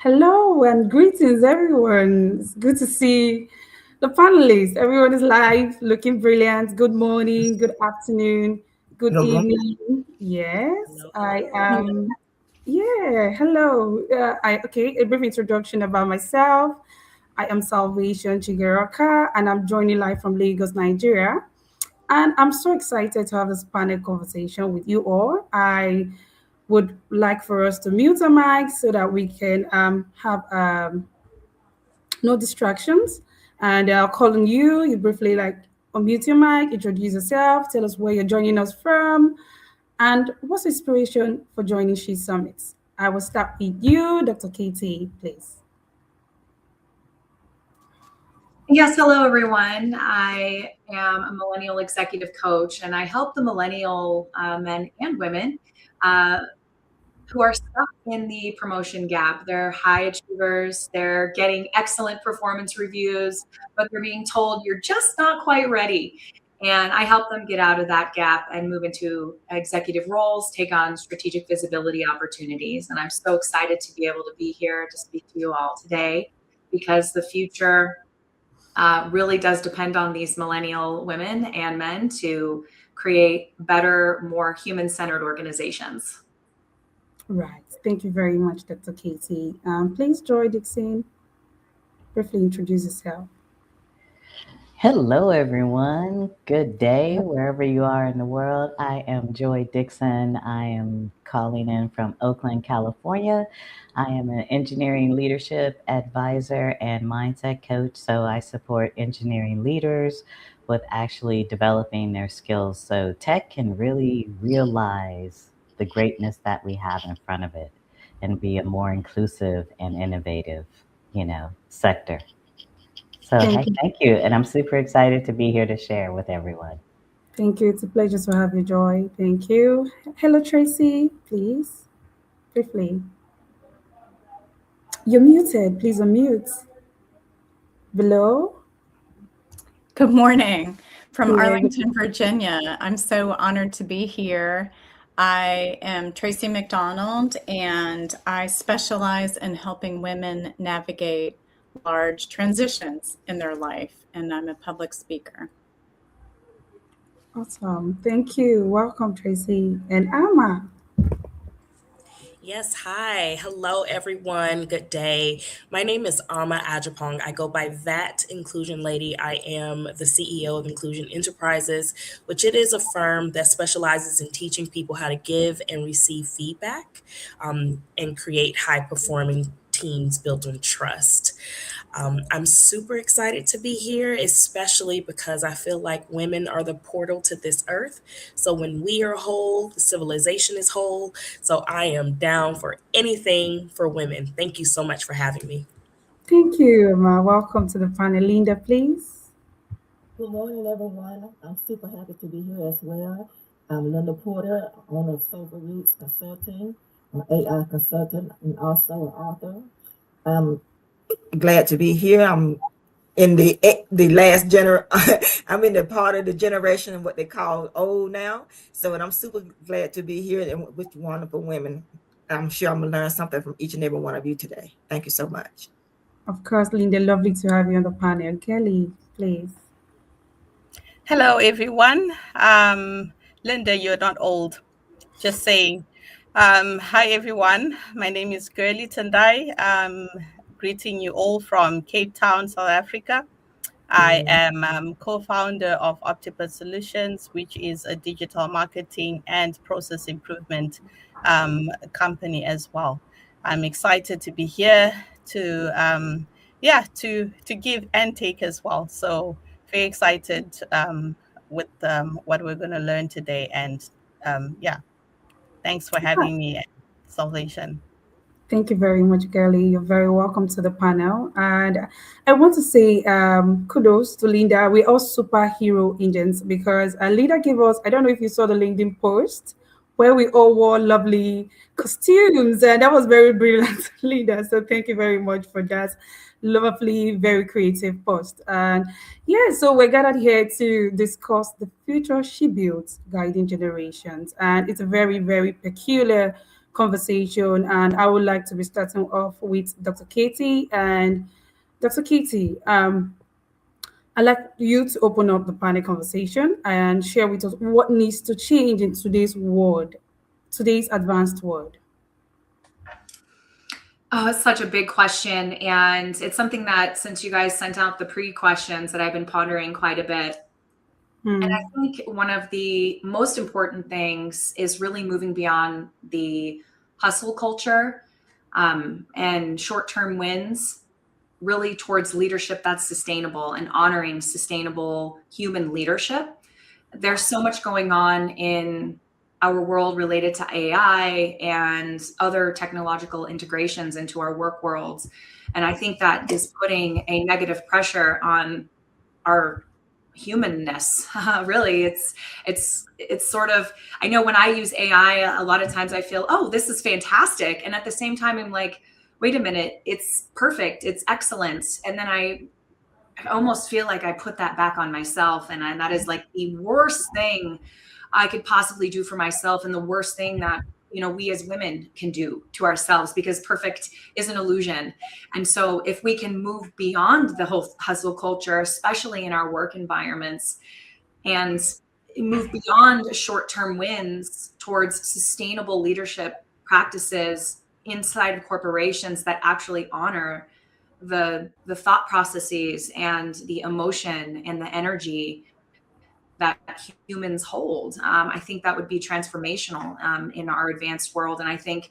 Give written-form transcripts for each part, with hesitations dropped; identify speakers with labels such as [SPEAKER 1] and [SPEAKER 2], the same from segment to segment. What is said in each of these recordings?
[SPEAKER 1] Hello and greetings, everyone. It's good to see the panelists. Everyone is live, looking brilliant. Good morning, good afternoon, good
[SPEAKER 2] Good morning.
[SPEAKER 1] evening. Yes,
[SPEAKER 3] Hello,
[SPEAKER 1] I
[SPEAKER 3] hello.
[SPEAKER 1] am. Yeah, hello. A brief introduction about myself. I am Salvation Chigeroka, and I'm joining live from Lagos, Nigeria. And I'm so excited to have this panel conversation with you all. I would like for us to mute our mics so that we can have no distractions. And I'll call on you. You briefly unmute your mic, introduce yourself, tell us where you're joining us from, and what's the inspiration for joining She Summits. I will start with you, Dr. Katie, please.
[SPEAKER 4] Yes, hello everyone. I am a millennial executive coach and I help the millennial men and women uh, who are stuck in the promotion gap. They're high achievers, they're getting excellent performance reviews, but they're being told you're just not quite ready. And I help them get out of that gap and move into executive roles, take on strategic visibility opportunities. And I'm so excited to be able to be here to speak to you all today because the future really does depend on these millennial women and men to create better, more human-centered organizations.
[SPEAKER 1] Right. Thank you very much, Dr. Katie. Please, Joy Dixon, briefly introduce yourself.
[SPEAKER 2] Hello, everyone. Good day, wherever you are in the world. I am Joy Dixon. I am calling in from Oakland, California. I am an engineering leadership advisor and mindset coach. So I support engineering leaders with actually developing their skills so tech can really realize the greatness that we have in front of it and be a more inclusive and innovative, sector. So
[SPEAKER 1] Thank
[SPEAKER 2] hey,
[SPEAKER 1] you.
[SPEAKER 2] thank you. And I'm super excited to be here to share with everyone.
[SPEAKER 1] Thank you. It's a pleasure to have you, Joy. Thank you. Hello, Tracy, please, briefly. You're muted. Please unmute. Below.
[SPEAKER 5] Good morning from
[SPEAKER 1] Yeah.
[SPEAKER 5] Arlington, Virginia. I'm so honored to be here. I am Tracy McDonald, and I specialize in helping women navigate large transitions in their life, and I'm a public speaker.
[SPEAKER 1] Awesome. Thank you. Welcome, Tracy. And Alma.
[SPEAKER 3] Yes, hi. Hello, everyone. Good day. My name is Ama Ajapong. I go by That Inclusion Lady. I am the CEO of Inclusion Enterprises, which it is a firm that specializes in teaching people how to give and receive feedback and create high performing teams built on trust. I'm super excited to be here, especially because I feel like women are the portal to this earth. So when we are whole, the civilization is whole. So I am down for anything for women. Thank you so much for having me.
[SPEAKER 1] Thank you, Alma. Welcome to the panel. Linda, please.
[SPEAKER 6] Good morning, everyone. I'm super happy to be here as well. I'm Linda Porter, owner of Silver Roots Consulting, an AI consultant, and also an author. I'm glad to be here. I'm in the last I'm in the part of the generation of what they call old now. So, and I'm super glad to be here and with wonderful women. I'm sure I'm gonna learn something from each and every one of you today. Thank you so much.
[SPEAKER 1] Of course, Linda, lovely to have you on the panel. Kelly, please.
[SPEAKER 7] Hello, everyone. Linda, you're not old. Just saying. Hi, everyone. My name is Girly Tandai. Greeting you all from Cape Town, South Africa. I am co-founder of Optipus Solutions, which is a digital marketing and process improvement company as well. I'm excited to be here to give and take as well. So very excited with what we're going to learn today. And thanks for having me, Salvation.
[SPEAKER 1] Thank you very much, Kelly. You're very welcome to the panel. And I want to say kudos to Linda. We're all superhero agents because Linda gave us, I don't know if you saw the LinkedIn post where we all wore lovely costumes. And that was very brilliant, Linda. So thank you very much for that lovely, very creative post. And yeah, so we're gathered here to discuss the future she builds, guiding generations. And it's a very, very peculiar conversation. And I would like to be starting off with Dr. Katie. And Dr. Katie, I'd like you to open up the panel conversation and share with us what needs to change in today's world, today's advanced world.
[SPEAKER 4] Oh, it's such a big question. And it's something that, since you guys sent out the pre-questions, that I've been pondering quite a bit. And I think one of the most important things is really moving beyond the hustle culture and short-term wins, really towards leadership that's sustainable and honoring sustainable human leadership. There's so much going on in our world related to AI and other technological integrations into our work worlds. And I think that is putting a negative pressure on our humanness. Really, it's sort of, I know when I use AI, a lot of times I feel, oh, this is fantastic. And at the same time, I'm like, wait a minute, it's perfect, it's excellent. And then I almost feel like I put that back on myself. And that is like the worst thing I could possibly do for myself, and the worst thing that we as women can do to ourselves, because perfect is an illusion. And so if we can move beyond the whole hustle culture, especially in our work environments, and move beyond short-term wins towards sustainable leadership practices inside of corporations that actually honor the thought processes and the emotion and the energy that humans hold, I think that would be transformational in our advanced world. And I think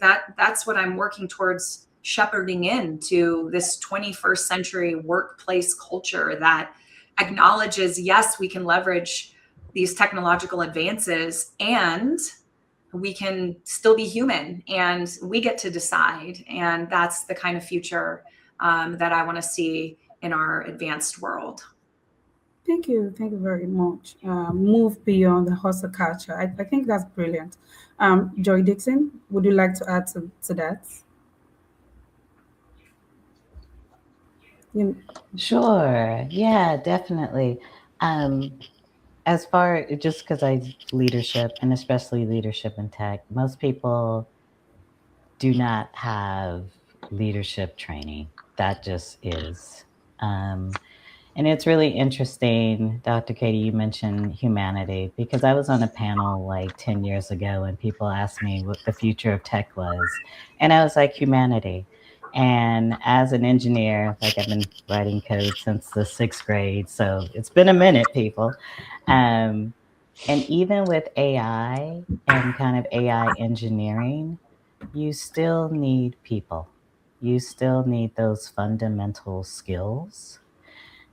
[SPEAKER 4] that that's what I'm working towards shepherding into this 21st century workplace culture that acknowledges, yes, we can leverage these technological advances, and we can still be human, and we get to decide. And that's the kind of future that I want to see in our advanced world.
[SPEAKER 1] Thank you. Thank you very much. Move beyond the hustle culture. I think that's brilliant. Joy Dixon, would you like to add to that? You,
[SPEAKER 2] Sure. Yeah, definitely. Um, as far just because I leadership and especially leadership in tech, most people do not have leadership training. That just is. Um, and it's really interesting, Dr. Katie, you mentioned humanity, because I was on a panel like 10 years ago and people asked me what the future of tech was. And I was like, humanity. And as an engineer, like I've been writing code since the 6th grade, so it's been a minute, people. And even with AI and kind of AI engineering, you still need people. You still need those fundamental skills.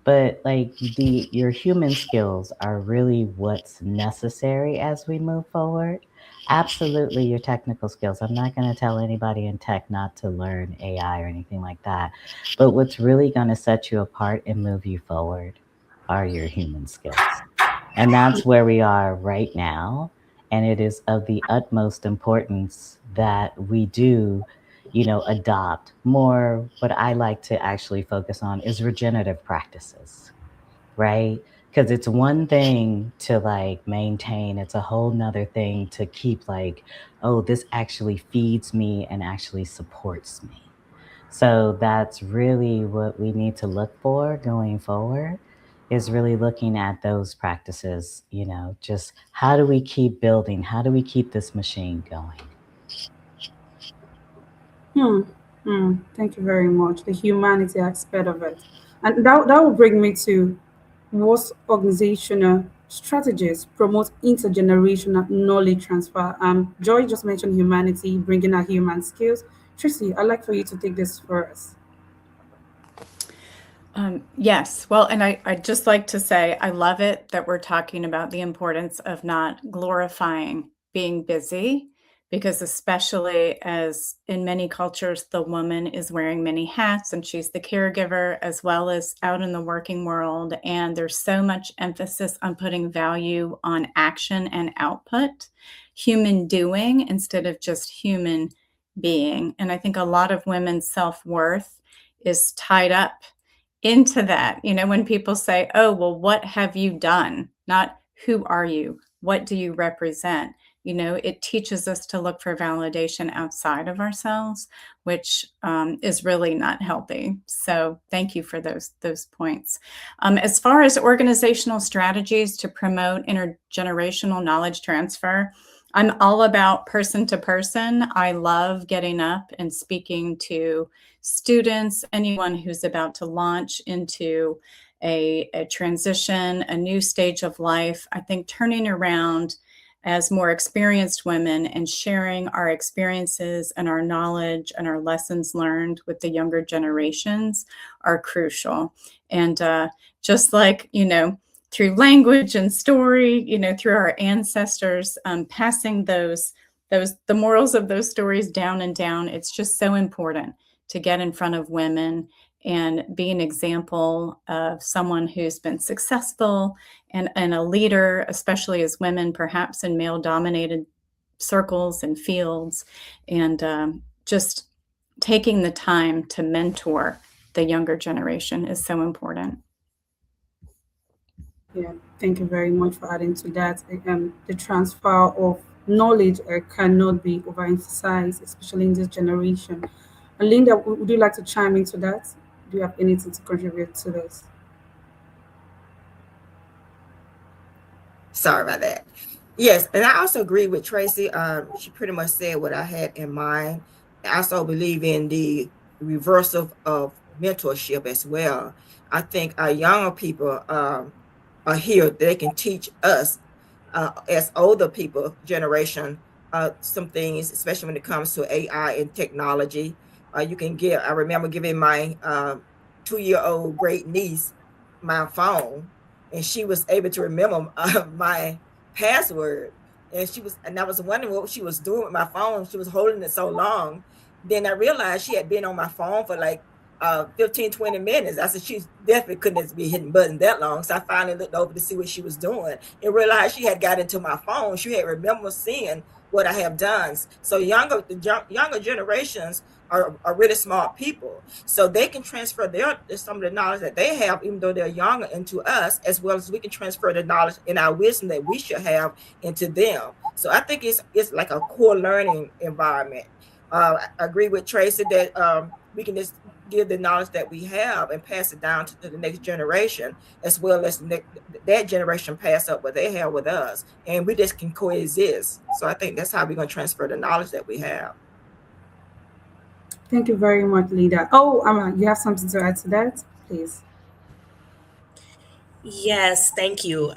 [SPEAKER 2] But like your human skills are really what's necessary as we move forward. Absolutely your technical skills. I'm not going to tell anybody in tech not to learn AI or anything like that. But what's really going to set you apart and move you forward are your human skills. And that's where we are right now. And it is of the utmost importance that we do, adopt more. What I like to actually focus on is regenerative practices, right? Because it's one thing to like maintain, it's a whole nother thing to keep like, oh, this actually feeds me and actually supports me. So that's really what we need to look for going forward, is really looking at those practices, just how do we keep building? How do we keep this machine going?
[SPEAKER 1] thank you very much. The humanity aspect of it. And that will bring me to what organizational strategies promote intergenerational knowledge transfer. Joy just mentioned humanity, bringing our human skills. Tracy, I'd like for you to take this for us.
[SPEAKER 5] Yes. Well, and I'd just like to say, I love it that we're talking about the importance of not glorifying being busy, because especially as in many cultures, the woman is wearing many hats and she's the caregiver as well as out in the working world. And there's so much emphasis on putting value on action and output, human doing instead of just human being. And I think a lot of women's self-worth is tied up into that. When people say, oh, well, what have you done? Not who are you? What do you represent? It teaches us to look for validation outside of ourselves, which is really not healthy. So thank you for those points. As far as organizational strategies to promote intergenerational knowledge transfer, I'm all about person to person. I love getting up and speaking to students, anyone who's about to launch into a transition, a new stage of life. I think turning around as more experienced women and sharing our experiences and our knowledge and our lessons learned with the younger generations are crucial. And just like, through language and story, through our ancestors, passing the morals of those stories down and down, it's just so important to get in front of women and be an example of someone who's been successful and a leader, especially as women, perhaps in male-dominated circles and fields, and just taking the time to mentor the younger generation is so important.
[SPEAKER 1] Yeah, thank you very much for adding to that. The transfer of knowledge cannot be overemphasized, especially in this generation. Linda, would you like to chime into that? Do you have anything to contribute to this?
[SPEAKER 8] Sorry about that. Yes, and I also agree with Tracy. She pretty much said what I had in mind. I also believe in the reversal of mentorship as well. I think our younger people are here. They can teach us as older people generation some things, especially when it comes to AI and technology. You can get. I remember giving my 2-year-old great niece my phone, and she was able to remember my password. And I was wondering what she was doing with my phone. She was holding it so long. Then I realized she had been on my phone for like 15, 20 minutes. I said, she definitely couldn't be hitting buttons that long. So I finally looked over to see what she was doing and realized she had got into my phone. She had remembered seeing what I have done. So younger generations are really smart people. So they can transfer some of the knowledge that they have, even though they're younger, into us, as well as we can transfer the knowledge and our wisdom that we should have into them. So I think it's like a core learning environment. I agree with Tracy that we can just give the knowledge that we have and pass it down to the next generation, as well as that generation pass up what they have with us, and we just can coexist. So I think that's how we're going to transfer the knowledge that we have.
[SPEAKER 1] Thank you very much, Linda. Oh, you have something to add to that, please?
[SPEAKER 3] Yes, thank you.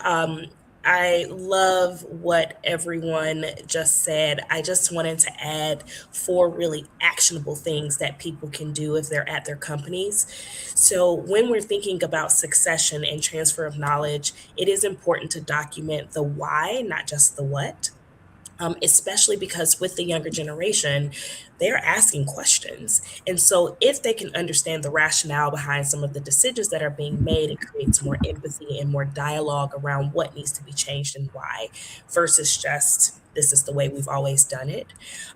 [SPEAKER 3] I love what everyone just said. I just wanted to add 4 really actionable things that people can do if they're at their companies. So, when we're thinking about succession and transfer of knowledge, it is important to document the why, not just the what. Especially because with the younger generation, they're asking questions. And so, if they can understand the rationale behind some of the decisions that are being made, it creates more empathy and more dialogue around what needs to be changed and why, versus just this is the way we've always done it.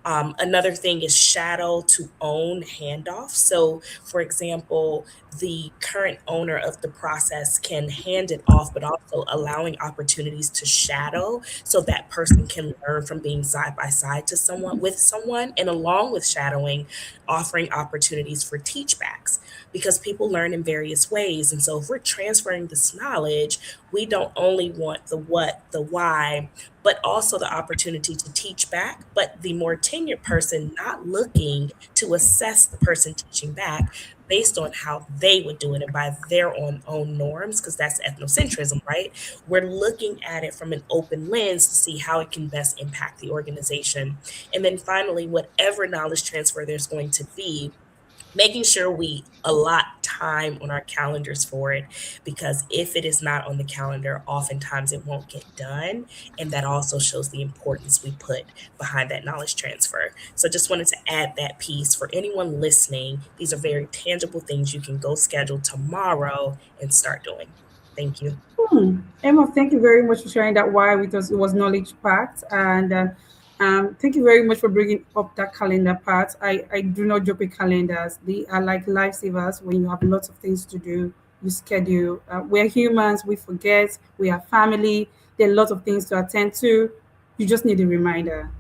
[SPEAKER 3] Another thing is shadow to own handoff. So, for example, the current owner of the process can hand it off, but also allowing opportunities to shadow so that person can learn from being side by side to someone with someone, and along with shadowing, offering opportunities for teachbacks because people learn in various ways. And so if we're transferring this knowledge, we don't only want the what, the why, but also the opportunity to teach back, but the more tenured person not looking to assess the person teaching back based on how they would do it and by their own norms, because that's ethnocentrism, right? We're looking at it from an open lens to see how it can best impact the organization. And then finally, whatever knowledge transfer there's going to be, making sure we allot time on our calendars for it, because if it is not on the calendar, oftentimes it won't get done. And that also shows the importance we put behind that knowledge transfer. So just wanted to add that piece for anyone listening. These are very tangible things you can go schedule tomorrow and start doing. Thank you.
[SPEAKER 1] Emma, thank you very much for sharing that why with us. It was knowledge packed, and thank you very much for bringing up that calendar part. I do not joke with calendars; they are like lifesavers. When you have lots of things to do, you schedule. We're humans; we forget. We are family. There are lots of things to attend to. You just need a reminder.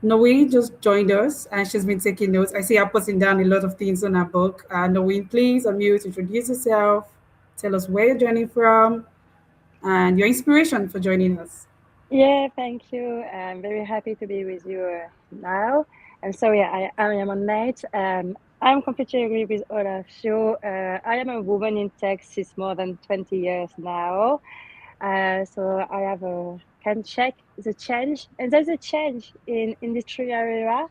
[SPEAKER 1] Noreen just joined us and she's been taking notes. I see her putting down a lot of things on her book. Noreen, please unmute, introduce yourself, tell us where you're joining from, and your inspiration for joining us.
[SPEAKER 9] Yeah, thank you. I'm very happy to be with you now. And so, yeah, I am on night. I'm completely agree with all of you. I am a woman in tech since more than 20 years now. So I have can check the change, and there's a change in industry area.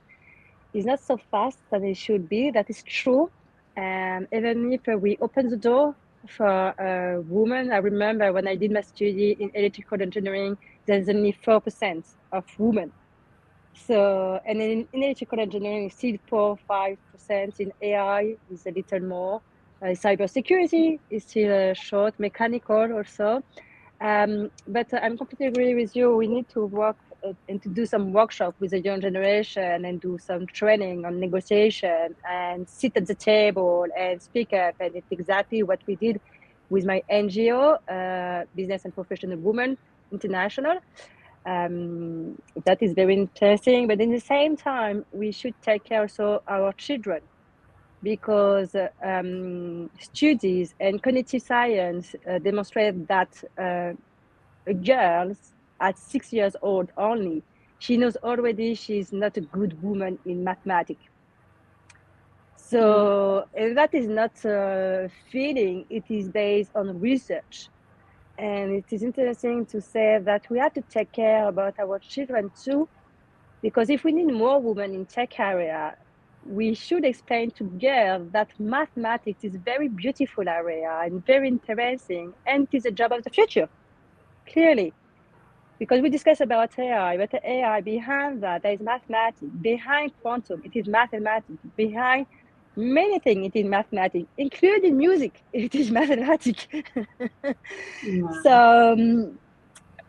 [SPEAKER 9] It's not so fast than it should be. That is true. And even if we open the door for women, I remember when I did my study in electrical engineering, there's only 4% of women. So, and in electrical engineering, still 4-5%. In AI is a little more. Cybersecurity is still short. Mechanical also. But I'm completely agree with you. We need to work and to do some workshop with the young generation and do some training on negotiation and sit at the table and speak up. And it's exactly what we did with my NGO, Business and Professional Women International. That is very interesting. But in the same time, we should take care also our children because studies and cognitive science demonstrate that girls at 6 years old only, she knows already she's not a good woman in mathematics. So that is not a feeling, it is based on research. And it is interesting to say that we have to take care about our children too, because if we need more women in tech area, we should explain to girls that mathematics is a very beautiful area and very interesting, and it is a job of the future, clearly. Because we discuss about AI, but the AI behind that, there is mathematics. Behind quantum, it is mathematics. Behind many things, it is mathematics, including music, it is mathematics.
[SPEAKER 1] Yeah.
[SPEAKER 9] So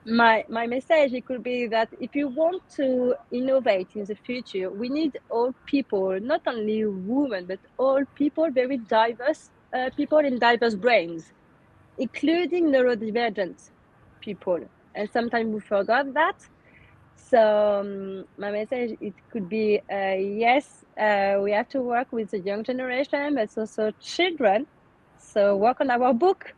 [SPEAKER 9] my message, it could be that if you want to innovate in the future, we need all people, not only women, but all people, very diverse people in diverse brains, including neurodivergent people. And sometimes we forgot that. So my message, it could be, yes, we have to work with the young generation, but also children. So work on our book.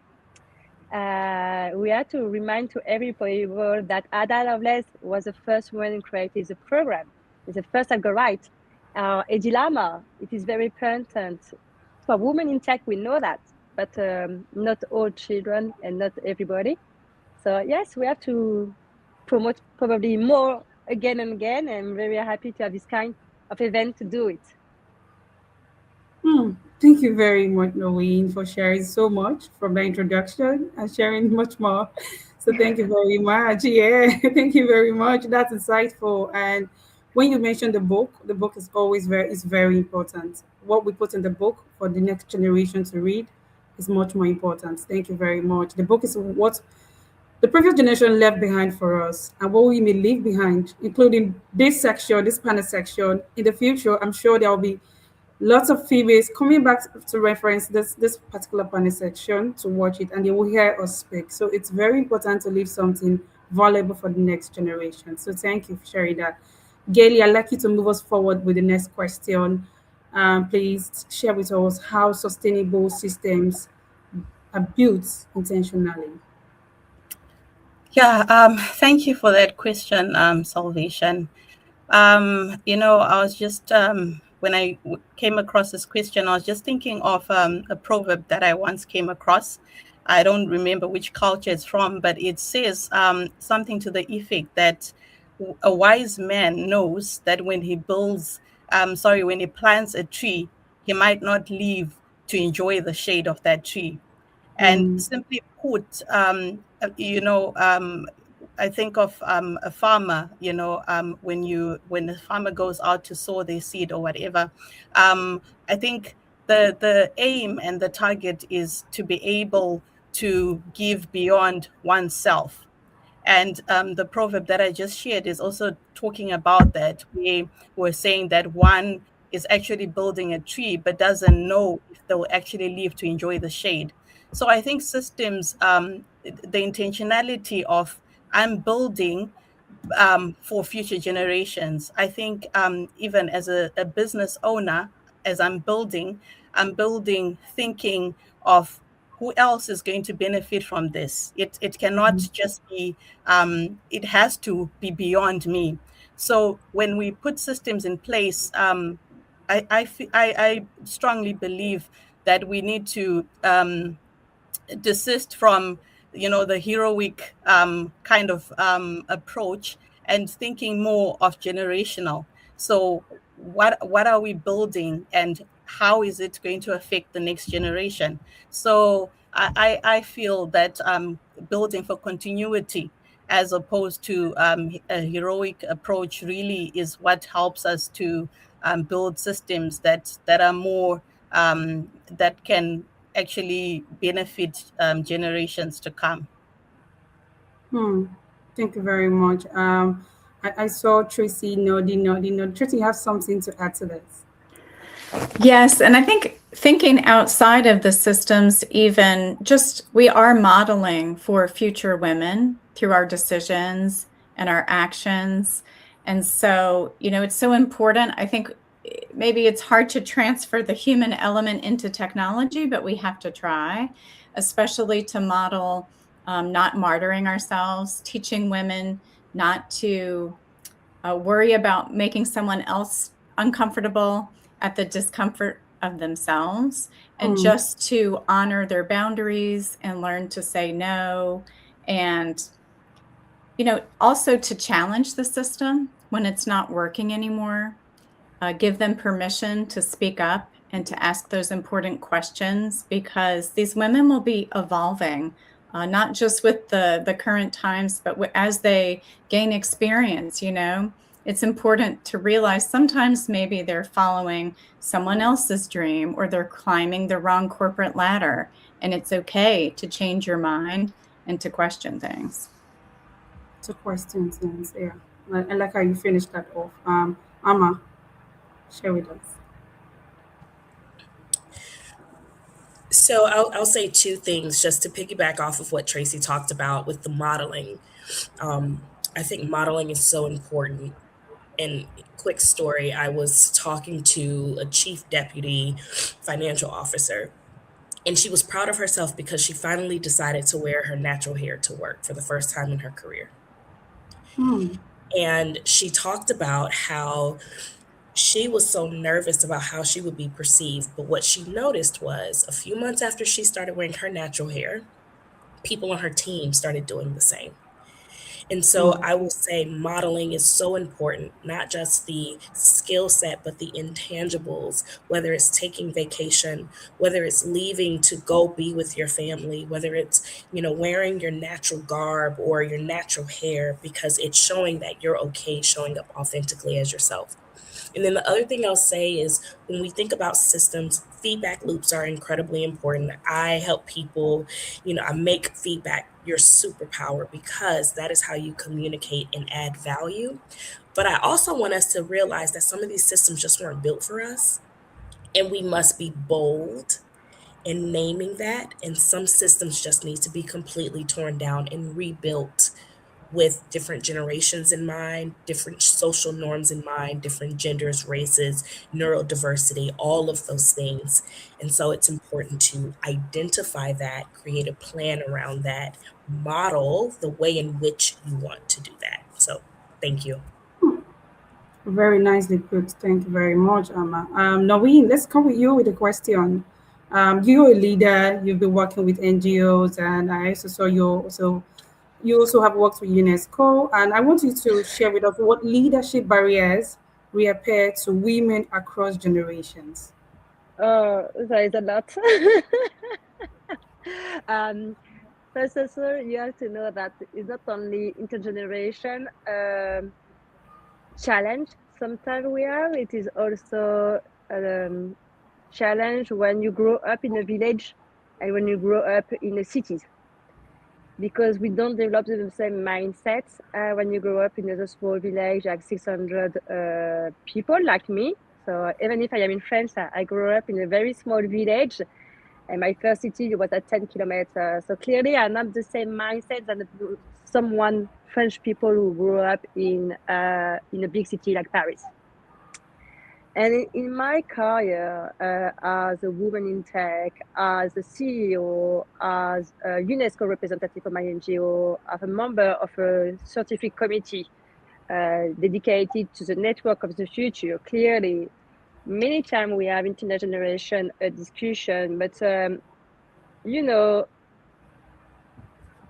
[SPEAKER 9] We have to remind to everybody that Ada Lovelace was the first woman who created the program. It's the first algorithm. Eddie Lama, it is very important. For women in tech, we know that, but not all children and not everybody. So yes, we have to promote probably more again and again. And I'm very happy to have this kind of event to do it.
[SPEAKER 1] Thank you very much, Noreen, for sharing so much from the introduction and sharing much more. So thank you very much. Yeah, thank you very much. That's insightful. And when you mentioned the book is very important. What we put in the book for the next generation to read is much more important. Thank you very much. The book is what the previous generation left behind for us and what we may leave behind, including this section, this panel section. In the future, I'm sure there will be lots of females coming back to reference this particular panel section to watch it, and they will hear us speak. So it's very important to leave something valuable for the next generation. So thank you for sharing that. Gailey, I'd like you to move us forward with the next question. Please share with us how sustainable systems are built intentionally.
[SPEAKER 7] Yeah, thank you for that question, Salvation. I was just, when I came across this question, I was just thinking of a proverb that I once came across. I don't remember which culture it's from, but it says something to the effect that a wise man knows that when he plants a tree, he might not live to enjoy the shade of that tree. And
[SPEAKER 1] Mm,
[SPEAKER 7] simply put, I think of a farmer. When a farmer goes out to sow their seed or whatever, I think the aim and the target is to be able to give beyond oneself. And the proverb that I just shared is also talking about that. We were saying that one is actually building a tree, but doesn't know if they'll actually live to enjoy the shade. So I think systems, the intentionality of I'm building for future generations. I think even as a business owner, as I'm building thinking of who else is going to benefit from this. It cannot just be, it has to be beyond me. So when we put systems in place, I strongly believe that we need to desist from the heroic kind of approach and thinking more of generational. So what are we building and how is it going to affect the next generation? So I feel that building for continuity as opposed to a heroic approach really is what helps us to build systems that are more that can actually benefit generations to come.
[SPEAKER 1] Thank you very much. I saw Tracy nodding. Tracy, you have something to add to this?
[SPEAKER 5] Yes, and I think thinking outside of the systems, even just we are modeling for future women through our decisions and our actions. And so, it's so important. I think maybe it's hard to transfer the human element into technology, but we have to try, especially to model not martyring ourselves, teaching women not to worry about making someone else uncomfortable at the discomfort of themselves, and just to honor their boundaries and learn to say no. And, also to challenge the system when it's not working anymore. Give them permission to speak up and to ask those important questions, because these women will be evolving, not just with the current times, but as they gain experience. It's important to realize sometimes maybe they're following someone else's dream or they're climbing the wrong corporate ladder, and it's okay to change your mind and to question things.
[SPEAKER 1] To questions, yeah. I like how you finished that off. Amma, share with us.
[SPEAKER 3] So I'll say two things just to piggyback off of what Tracy talked about with the modeling. I think modeling is so important. And quick story, I was talking to a chief deputy financial officer, and she was proud of herself because she finally decided to wear her natural hair to work for the first time in her career. And she talked about how she was so nervous about how she would be perceived. But what she noticed was a few months after she started wearing her natural hair, people on her team started doing the same. And so I will say modeling is so important, not just the skill set, but the intangibles, whether it's taking vacation, whether it's leaving to go be with your family, whether it's, wearing your natural garb or your natural hair, because it's showing that you're okay showing up authentically as yourself. And then the other thing I'll say is when we think about systems, feedback loops are incredibly important. I help people, I make feedback your superpower because that is how you communicate and add value. But I also want us to realize that some of these systems just weren't built for us, and we must be bold in naming that. And some systems just need to be completely torn down and rebuilt with different generations in mind, different social norms in mind, different genders, races, neurodiversity, all of those things. And so it's important to identify that, create a plan around that, model the way in which you want to do that. So thank you.
[SPEAKER 1] Very nicely put. Thank you very much, Amma. Naween, let's come with you with a question. You're a leader. You've been working with NGOs, and I also saw you also have worked with UNESCO. And I want you to share with us what leadership barriers reappear to women across generations.
[SPEAKER 9] Oh, there is a lot. First of all, you have to know that it's not only intergeneration challenge sometimes we have, it is also challenge when you grow up in a village and when you grow up in a city, because we don't develop the same mindset when you grow up in a small village like 600 people like me. So even if I am in France, I grew up in a very small village, and my first city was at 10 kilometers. So clearly I'm not the same mindset than someone French people who grew up in a big city like Paris. And in my career as a woman in tech, as a CEO, as a UNESCO representative for my NGO, as a member of a scientific committee dedicated to the network of the future, clearly, many times we have intergeneration discussion, but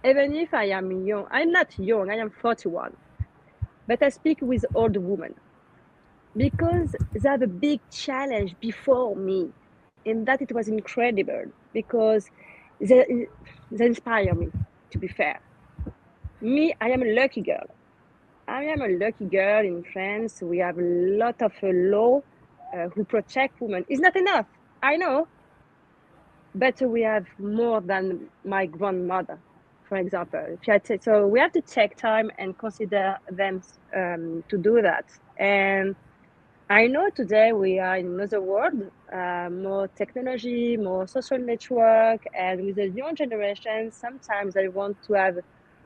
[SPEAKER 9] even if I am young, I'm not young, I am 41, but I speak with old women because they have a big challenge before me, and that it was incredible because they inspire me, to be fair. Me, I am a lucky girl. I am a lucky girl in France. We have a lot of law who protect women. It's not enough, I know, but we have more than my grandmother, for example. So we have to take time and consider them to do that. And I know today we are in another world, more technology, more social network, and with the young generation, sometimes they want to have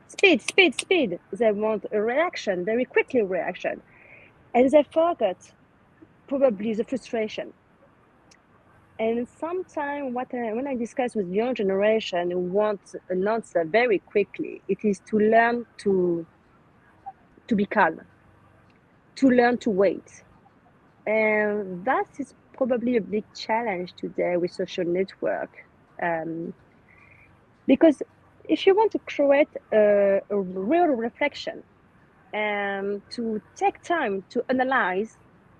[SPEAKER 9] speed. They want a reaction, very quickly reaction. And they forget probably the frustration. And sometimes when I discuss with young generation who want an answer very quickly, it is to learn to be calm, to learn to wait. And that is probably a big challenge today with social network. Because if you want to create a real reflection and to take time to analyze,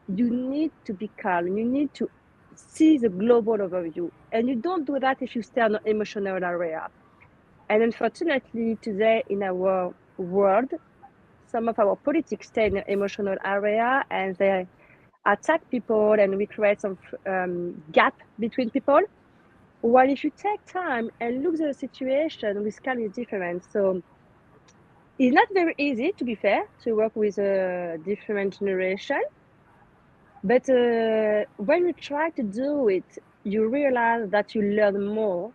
[SPEAKER 9] you need to be calm. You need to see the global overview. And you don't do that if you stay on an emotional area. And unfortunately, today in our world, some of our politics stay in the emotional area and they attack people and we create some gap between people. While if you take time and look at the situation, we can be different. So it's not very easy, to be fair, to work with a different generation. But when you try to do it, you realize that you learn more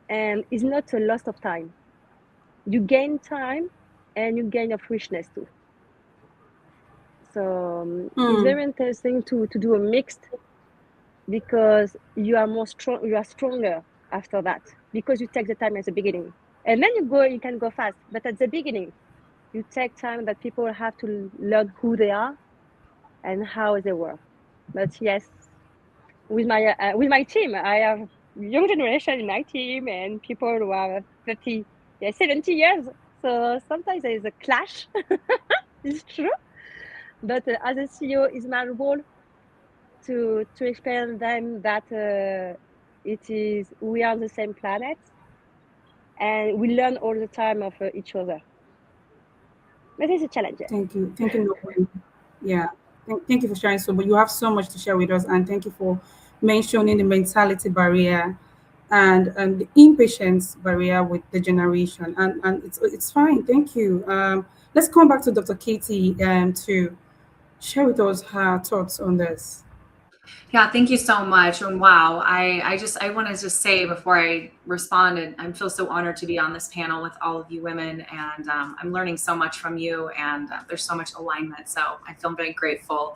[SPEAKER 9] and it's not a loss of time. You gain time and you gain of richness too. So it's very interesting to do a mixed because you are stronger after that because you take the time at the beginning. And then you can go fast. But at the beginning, you take time that people have to learn who they are and how they work. But yes, with my team, I have young generation in my team and people who are 30, 70 years. So sometimes there is a clash. It's true. But as a CEO, it's my role to explain them that we are on the same planet and we learn all the time of each other. That is a challenge.
[SPEAKER 1] Thank you. Thank you, Noel. Yeah. Thank you for sharing so much. You have so much to share with us, and thank you for mentioning the mentality barrier and the impatience barrier with the generation. And it's fine. Thank you. Let's come back to Dr. Katie to share with us her thoughts on this.
[SPEAKER 4] Yeah, thank you so much. And wow, I want to just say before I respond, and I feel so honored to be on this panel with all of you women, and I'm learning so much from you, and there's so much alignment. So I feel very grateful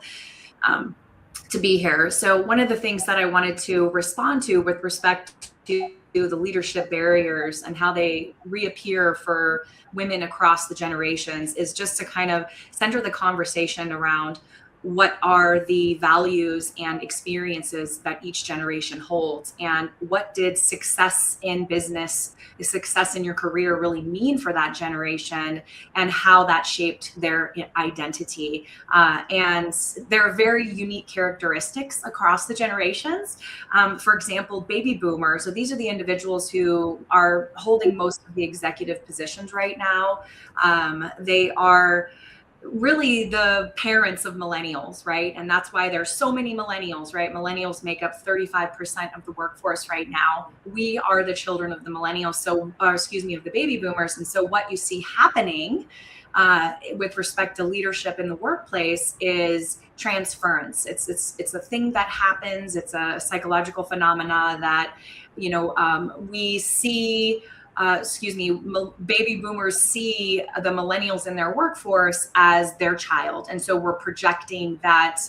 [SPEAKER 4] to be here. So one of the things that I wanted to respond to with respect to the leadership barriers and how they reappear for women across the generations is just to kind of center the conversation around what are the values and experiences that each generation holds, and what did success in business, the success in your career really mean for that generation, and how that shaped their identity. And there are very unique characteristics across the generations. For example, baby boomers, so these are the individuals who are holding most of the executive positions right now. They are really the parents of millennials, right? And that's why there's so many millennials, right? Millennials make up 35% of the workforce right now. We are the children of the millennials, of the baby boomers. And so what you see happening with respect to leadership in the workplace is transference. It's a thing that happens. It's a psychological phenomena that, we see baby boomers see the millennials in their workforce as their child. And so we're projecting that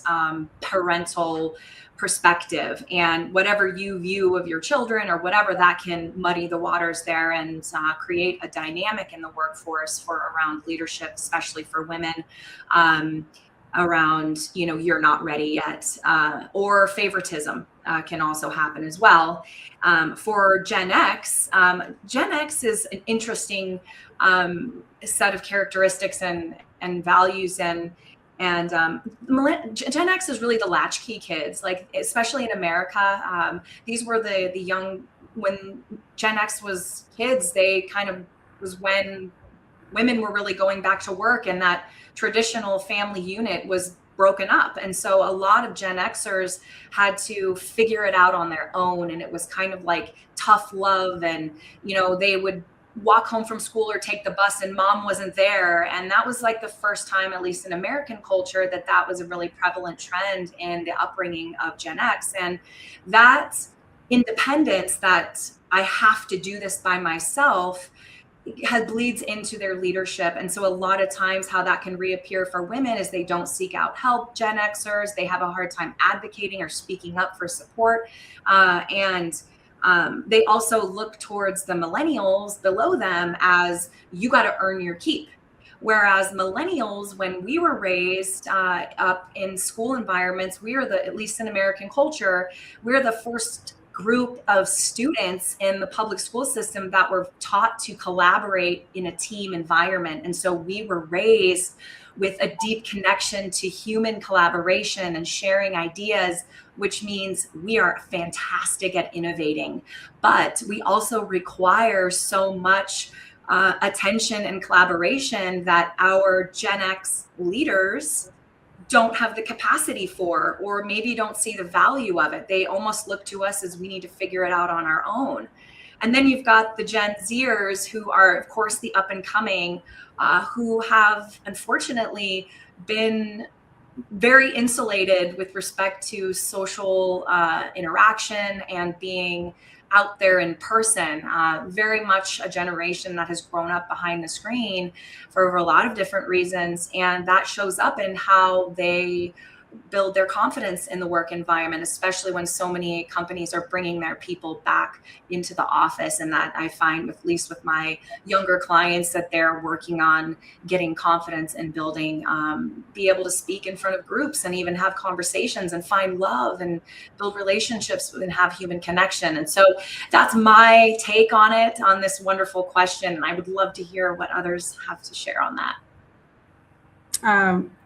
[SPEAKER 4] parental perspective, and whatever you view of your children or whatever, that can muddy the waters there and create a dynamic in the workforce for around leadership, especially for women. Around, you're not ready yet, or favoritism can also happen as well. For Gen X, Gen X is an interesting set of characteristics and values, and Gen X is really the latchkey kids, like especially in America. These were the young, when Gen X was kids, they kind of was when women were really going back to work, and that traditional family unit was broken up. And so a lot of Gen Xers had to figure it out on their own. And it was kind of like tough love. And, they would walk home from school or take the bus and mom wasn't there. And that was like the first time, at least in American culture, that was a really prevalent trend in the upbringing of Gen X. And that independence, that I have to do this by myself, bleeds into their leadership. And so a lot of times how that can reappear for women is they don't seek out help. Gen Xers, they have a hard time advocating or speaking up for support. And they also look towards the millennials below them as, you got to earn your keep. Whereas millennials, when we were raised up in school environments, at least in American culture, we're the first group of students in the public school system that were taught to collaborate in a team environment. And so we were raised with a deep connection to human collaboration and sharing ideas, which means we are fantastic at innovating. But we also require so much attention and collaboration that our Gen X leaders don't have the capacity for, or maybe don't see the value of it. They almost look to us as we need to figure it out on our own. And then you've got the Gen Zers, who are, of course, the up and coming, who have unfortunately been very insulated with respect to social interaction and being out there in person. Very much a generation that has grown up behind the screen for a lot of different reasons. And that shows up in how they build their confidence in the work environment, especially when so many companies are bringing their people back into the office. And that I find, at least with my younger clients, that they're working on getting confidence and building, be able to speak in front of groups and even have conversations and find love and build relationships and have human connection. And so that's my take on it, on this wonderful question. And I would love to hear what others have to share on that.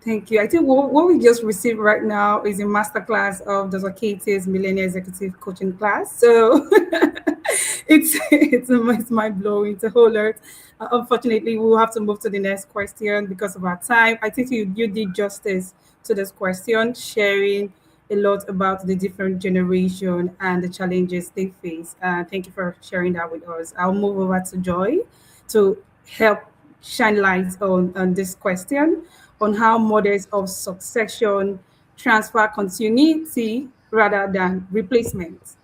[SPEAKER 1] Thank you. I think what we just received right now is a masterclass of Dr. Katie's Millennial Executive Coaching class. So it's mind blowing. It's a whole lot. Unfortunately, we'll have to move to the next question because of our time. I think you did justice to this question, sharing a lot about the different generation and the challenges they face. Thank you for sharing that with us. I'll move over to Joy to help shine light on this question, on how models of succession transfer continuity rather than replacement.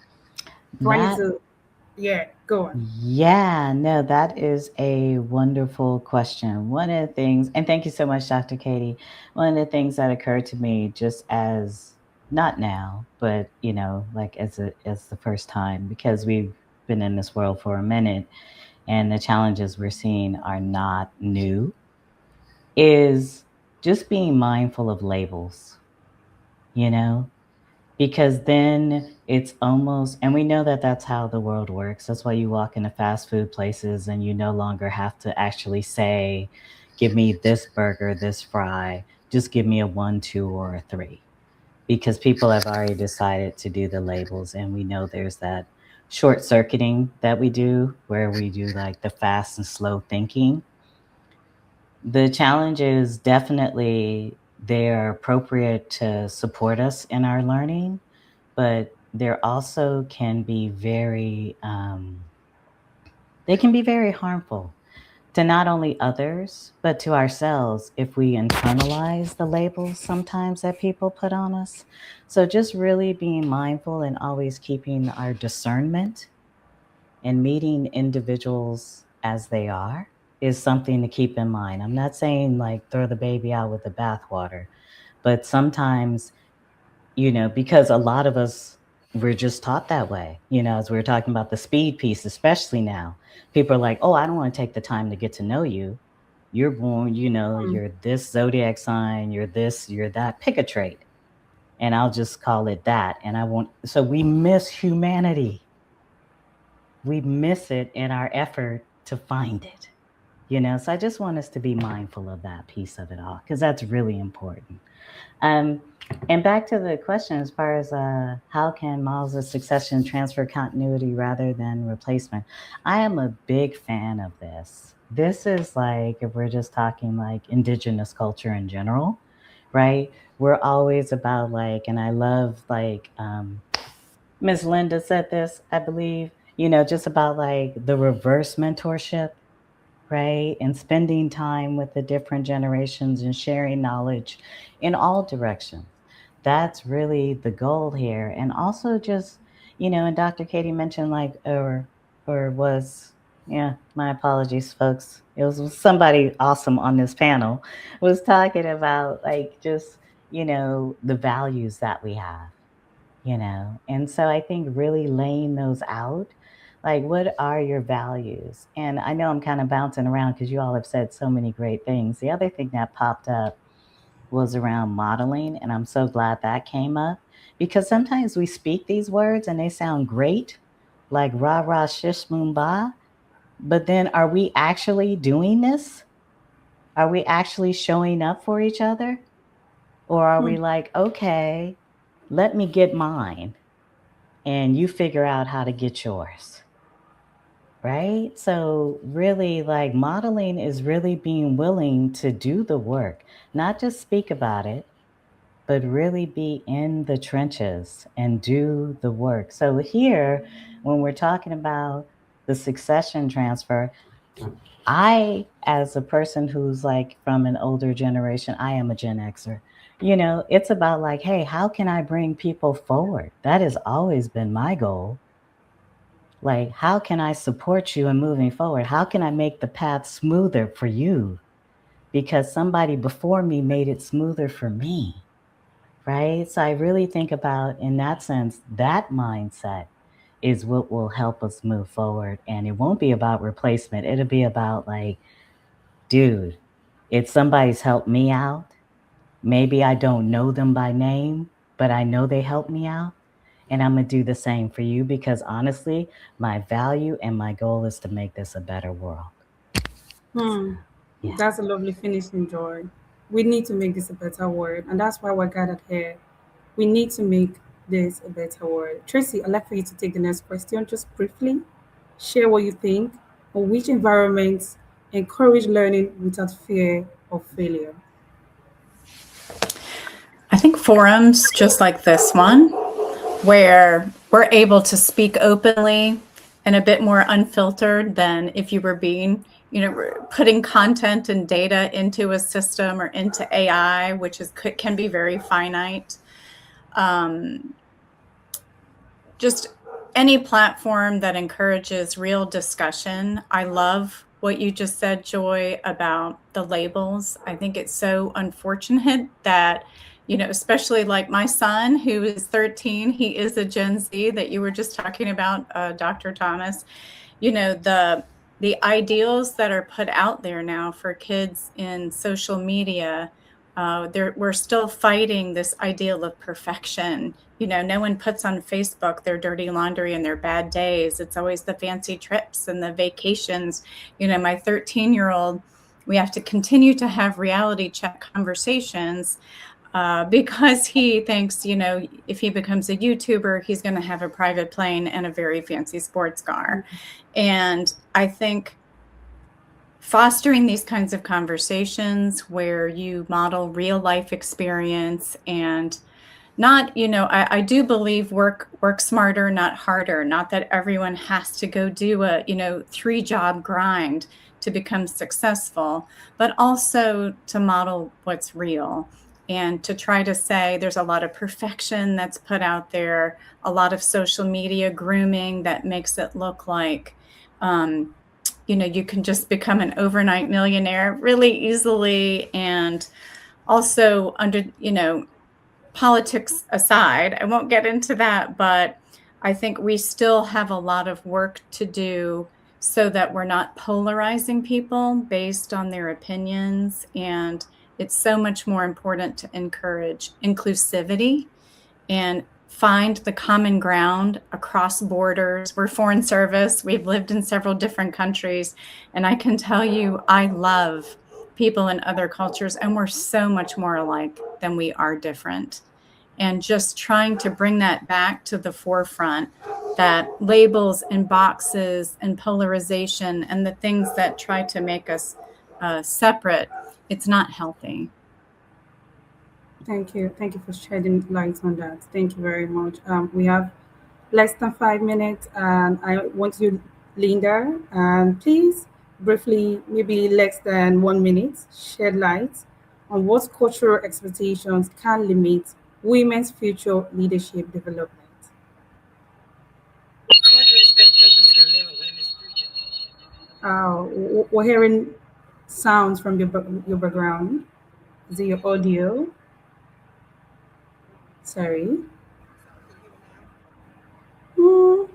[SPEAKER 1] Do I need
[SPEAKER 2] That
[SPEAKER 1] to? Yeah, go on.
[SPEAKER 2] Yeah, no, that is a wonderful question. One of the things, and thank you so much, Dr. Katie. One of the things that occurred to me just as, not now, but like as the first time, because we've been in this world for a minute and the challenges we're seeing are not new, is just being mindful of labels, because then it's almost, and we know that that's how the world works. That's why you walk into fast food places and you no longer have to actually say, give me this burger, this fry, just give me a 1, 2, or a 3. Because people have already decided to do the labels, and we know there's that short circuiting that we do where we do like the fast and slow thinking. The challenge is definitely they're appropriate to support us in our learning, but there also can be they can be very harmful to not only others, but to ourselves if we internalize the labels sometimes that people put on us. So just really being mindful and always keeping our discernment and meeting individuals as they are is something to keep in mind. I'm not saying like throw the baby out with the bathwater, but sometimes, because a lot of us, we're just taught that way. As we were talking about the speed piece, especially now, people are like, oh, I don't want to take the time to get to know you. You're born, you're this zodiac sign, you're this, you're that, pick a trait. And I'll just call it that. And I won't. So we miss humanity. We miss it in our effort to find it. So I just want us to be mindful of that piece of it all, because that's really important. Um, and back to the question as far as how can models of succession transfer continuity rather than replacement? I am a big fan of this. This is like, if we're just talking like indigenous culture in general, right? We're always about like, and I love like Miss Linda said this, I believe, just about like the reverse mentorship, right? And spending time with the different generations and sharing knowledge in all directions. That's really the goal here. And also just, and Dr. Katie mentioned like, or was, yeah, my apologies, folks. It was somebody awesome on this panel was talking about like just, the values that we have, And so I think really laying those out, like, what are your values? And I know I'm kind of bouncing around because you all have said so many great things. The other thing that popped up was around modeling, and I'm so glad that came up because sometimes we speak these words and they sound great, like rah rah shish moon ba, but then are we actually doing this? Are we actually showing up for each other? Or are we like, okay, let me get mine and you figure out how to get yours? Right? So, really, like modeling is really being willing to do the work, not just speak about it, but really be in the trenches and do the work. So, here, when we're talking about the succession transfer, I, as a person who's like from an older generation, I am a Gen Xer. It's about like, hey, how can I bring people forward? That has always been my goal. Like, how can I support you in moving forward? How can I make the path smoother for you? Because somebody before me made it smoother for me, right? So I really think about, in that sense, that mindset is what will help us move forward. And it won't be about replacement. It'll be about like, dude, if somebody's helped me out, maybe I don't know them by name, but I know they helped me out. And I'm going to do the same for you because honestly, my value and my goal is to make this a better world. Yeah.
[SPEAKER 1] That's a lovely finishing, Joy. We need to make this a better world, and that's why we're gathered here. We need to make this a better world. Tracy, I'd like for you to take the next question just briefly. Share what you think on which environments encourage learning without fear of failure.
[SPEAKER 5] I think forums just like this one, where we're able to speak openly and a bit more unfiltered than if you were being, putting content and data into a system or into AI, which can be very finite. Just any platform that encourages real discussion. I love what you just said, Joy, about the labels. I think it's so unfortunate that, especially like my son, who is 13, he is a Gen Z that you were just talking about, Dr. Thomas. The ideals that are put out there now for kids in social media, we're still fighting this ideal of perfection. No one puts on Facebook their dirty laundry and their bad days. It's always the fancy trips and the vacations. My 13-year-old, we have to continue to have reality check conversations because he thinks, if he becomes a YouTuber, he's going to have a private plane and a very fancy sports car. And I think fostering these kinds of conversations where you model real life experience and not, I do believe work smarter, not harder. Not that everyone has to go do a, 3-job grind to become successful, but also to model what's real. and to try to say there's a lot of perfection that's put out there, a lot of social media grooming that makes it look like, you can just become an overnight millionaire really easily. And also, under, politics aside, I won't get into that, but I think we still have a lot of work to do so that we're not polarizing people based on their opinions. And it's so much more important to encourage inclusivity and find the common ground across borders. We're foreign service. We've lived in several different countries. And I can tell you, I love people in other cultures, and we're so much more alike than we are different. And just trying to bring that back to the forefront, that labels and boxes and polarization and the things that try to make us separate, it's not healthy.
[SPEAKER 1] Thank you. Thank you for shedding light on that. Thank you very much. We have less than 5 minutes, and I want you, Linda, and please briefly, maybe less than 1 minute, shed light on what cultural expectations can limit women's future leadership development.
[SPEAKER 8] Cultural expectations can limit women's future.
[SPEAKER 1] We're hearing sounds from your background. Is it your audio? Sorry.
[SPEAKER 8] Can you hear me now?
[SPEAKER 1] Hmm.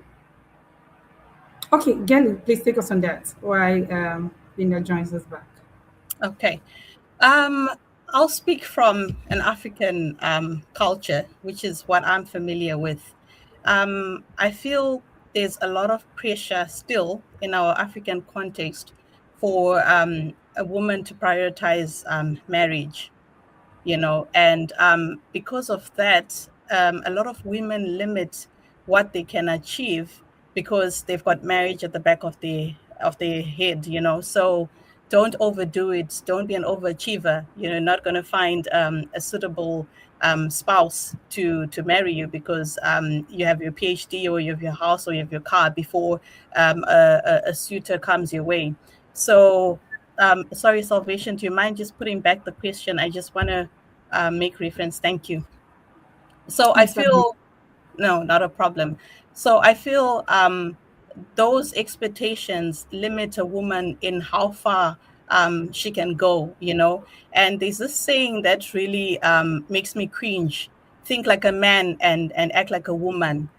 [SPEAKER 1] Okay, Gelly, please take us on that while Linda joins us back.
[SPEAKER 7] Okay. Um, I'll speak from an African culture, which is what I'm familiar with. I feel there's a lot of pressure still in our African context for a woman to prioritize marriage, and because of that, a lot of women limit what they can achieve because they've got marriage at the back of their head, so don't overdo it, don't be an overachiever. You're not going to find a suitable spouse to marry you because you have your PhD or you have your house or you have your car before a suitor comes your way. So sorry, Salvation, do you mind just putting back the question? I just want to make reference. Thank you. So I
[SPEAKER 1] Yes, certainly.
[SPEAKER 7] feel, no, not a problem. So I feel those expectations limit a woman in how far she can go, And there's this saying that really makes me cringe: think like a man and act like a woman.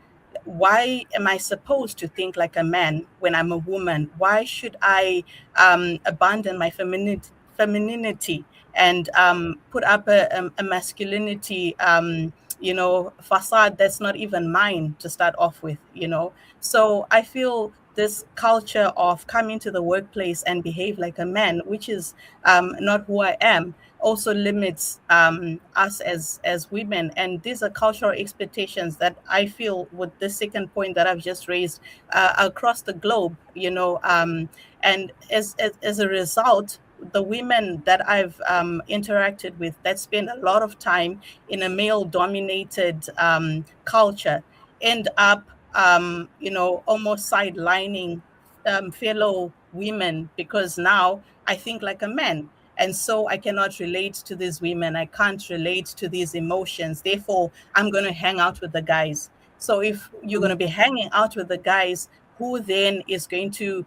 [SPEAKER 7] Why am I supposed to think like a man when I'm a woman? Why should I abandon my femininity and put up a masculinity, facade that's not even mine to start off with? So I feel this culture of coming to the workplace and behave like a man, which is not who I am, also limits us as women. And these are cultural expectations that I feel, with the second point that I've just raised, across the globe, and as a result, the women that I've interacted with that spend a lot of time in a male dominated culture end up, almost sidelining fellow women, because now I think like a man. And so I cannot relate to these women. I can't relate to these emotions. Therefore, I'm going to hang out with the guys. So if you're going to be hanging out with the guys, who then is going to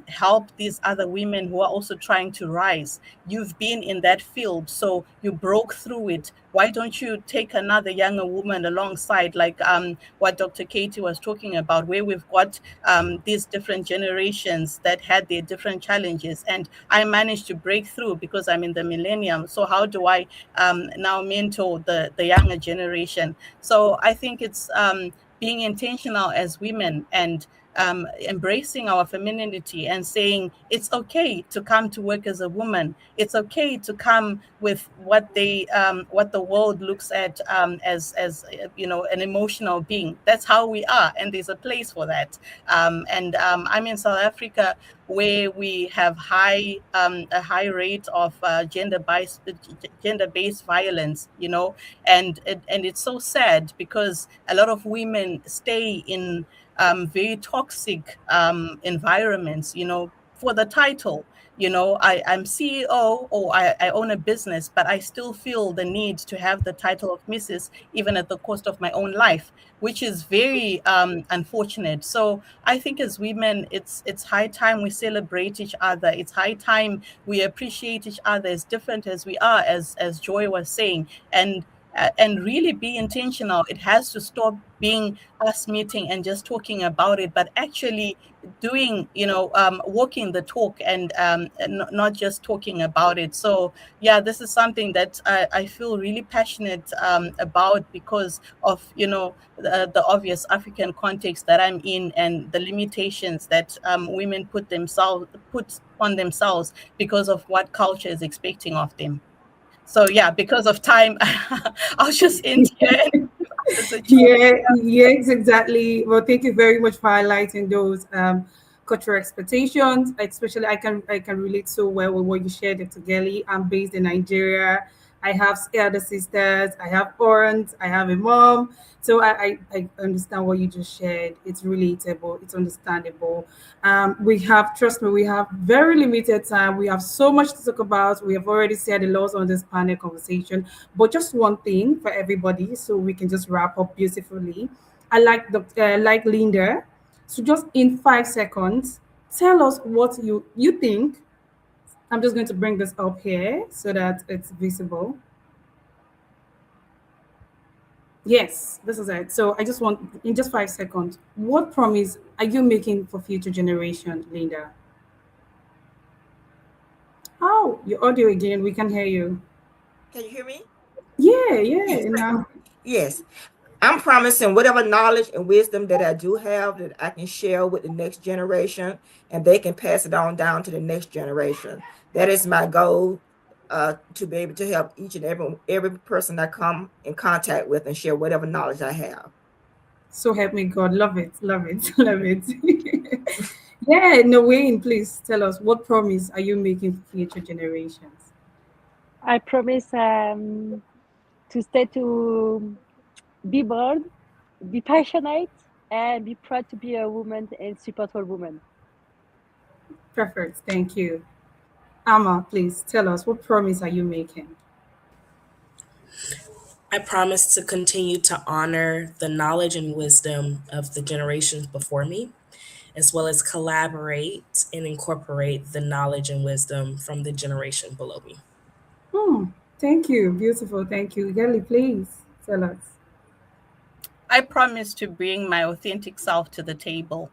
[SPEAKER 7] help these other women who are also trying to rise? You've been in that field, so you broke through it. Why don't you take another younger woman alongside, like what Dr. Katie was talking about, where we've got these different generations that had their different challenges, and I managed to break through because I'm in the millennium. So how do I now mentor the younger generation? So I think it's being intentional as women and embracing our femininity and saying it's okay to come to work as a woman. It's okay to come with what the world looks at as an emotional being. That's how we are, and there's a place for that. And I'm in South Africa, where we have a high rate of gender-based violence, and it's so sad because a lot of women stay in very toxic environments, for the title. I'm CEO, or I own a business, but I still feel the need to have the title of Mrs. even at the cost of my own life, which is very unfortunate. So I think as women, it's high time we celebrate each other. It's high time we appreciate each other as different as we are, as Joy was saying, and really be intentional. It has to stop being us meeting and just talking about it, but actually doing, walking the talk, and not just talking about it. So yeah, this is something that I feel really passionate about, because of the obvious African context that I'm in, and the limitations that women put on themselves because of what culture is expecting of them. So yeah, because of time, I'll just end here.
[SPEAKER 1] Yeah, yes, exactly. Well, thank you very much for highlighting those cultural expectations. Especially, I can relate so well with what you shared, Dr. Gelly. I'm based in Nigeria. I have elder sisters. I have aunts. I have a mom. So I understand what you just shared. It's relatable. It's understandable. We have, trust me, we have very limited time. We have so much to talk about. We have already said a lot on this panel conversation. But just one thing for everybody, so we can just wrap up beautifully. I like Linda. So just in 5 seconds, tell us what you think. I'm just going to bring this up here so that it's visible. Yes, this is it. So I just want, in just 5 seconds, what promise are you making for future generation, Linda? Oh, your audio again. We can hear you.
[SPEAKER 8] Can you hear me?
[SPEAKER 1] Yeah,
[SPEAKER 8] Yes.
[SPEAKER 1] yeah. Now,
[SPEAKER 8] Yes. I'm promising whatever knowledge and wisdom that I do have that I can share with the next generation, and they can pass it on down to the next generation. That is my goal, to be able to help each and every person I come in contact with and share whatever knowledge I have.
[SPEAKER 1] so help me God. Love it. Love it. Love it. Yeah, no, Wayne, please tell us what promise are you making for future generations?
[SPEAKER 9] I promise to stay to be bold, be passionate, and be proud to be a woman and support all women.
[SPEAKER 1] Perfect. Thank you. Amma, please tell us what promise are you making?
[SPEAKER 3] I promise to continue to honor the knowledge and wisdom of the generations before me, as well as collaborate and incorporate the knowledge and wisdom from the generation below me.
[SPEAKER 1] Hmm. Thank you. Beautiful. Thank you. Gelly, please tell us.
[SPEAKER 7] I promise to bring my authentic self to the table,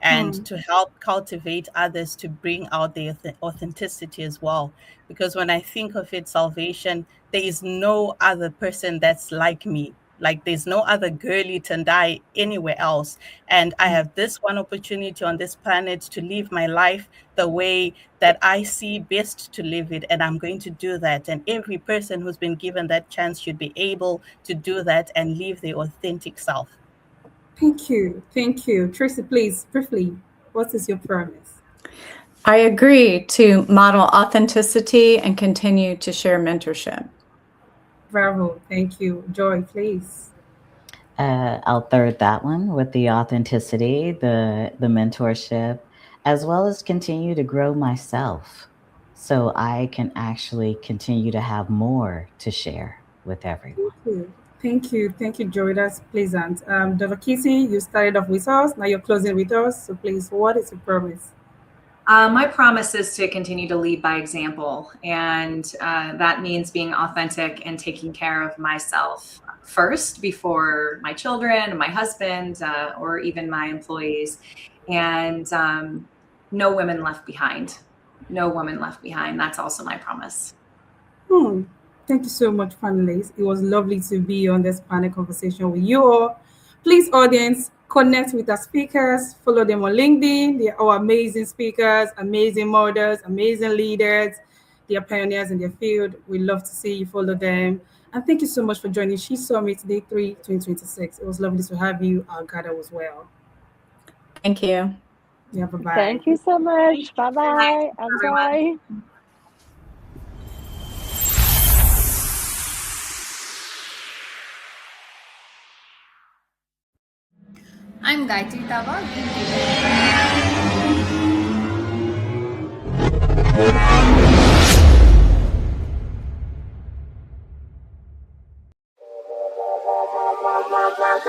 [SPEAKER 7] and
[SPEAKER 1] Hmm.
[SPEAKER 7] to help cultivate others to bring out their authenticity as well. Because when I think of it, salvation, there is no other person that's like me. Like there's no other girly Tendai anywhere else. And I have this one opportunity on this planet to live my life the way that I see best to live it. And I'm going to do that. And every person who's been given that chance should be able to do that and live their authentic self.
[SPEAKER 1] Thank you. Thank you. Tracy, please, briefly, what is your promise?
[SPEAKER 5] I agree to model authenticity and continue to share mentorship.
[SPEAKER 1] Bravo. Thank you. Joy, please.
[SPEAKER 2] I'll third that one with the authenticity, the mentorship, as well as continue to grow myself, so I can actually continue to have more to share with everyone.
[SPEAKER 1] Thank you. Thank you. Thank you, Joy. That's pleasant. Dr. Kissy, you started off with us. Now you're closing with us. So please, what is your promise?
[SPEAKER 4] My promise is to continue to lead by example, and that means being authentic and taking care of myself first before my children, my husband, or even my employees. And no women left behind. No woman left behind. That's also my promise.
[SPEAKER 1] Hmm. Thank you so much, panelists. It was lovely to be on this panel conversation with you all. Please, audience, connect with our speakers, follow them on LinkedIn. They are all amazing speakers, amazing models, amazing leaders. They are pioneers in their field. We love to see you follow them. And thank you so much for joining She Summit Day 3, 2026. It was lovely to have you. Our gather as well.
[SPEAKER 5] Thank you.
[SPEAKER 1] Yeah, bye-bye.
[SPEAKER 9] Thank you so much. Bye bye.
[SPEAKER 4] Everyone.
[SPEAKER 9] Enjoy.
[SPEAKER 10] I'm Gayatri Tawa, Lead Data.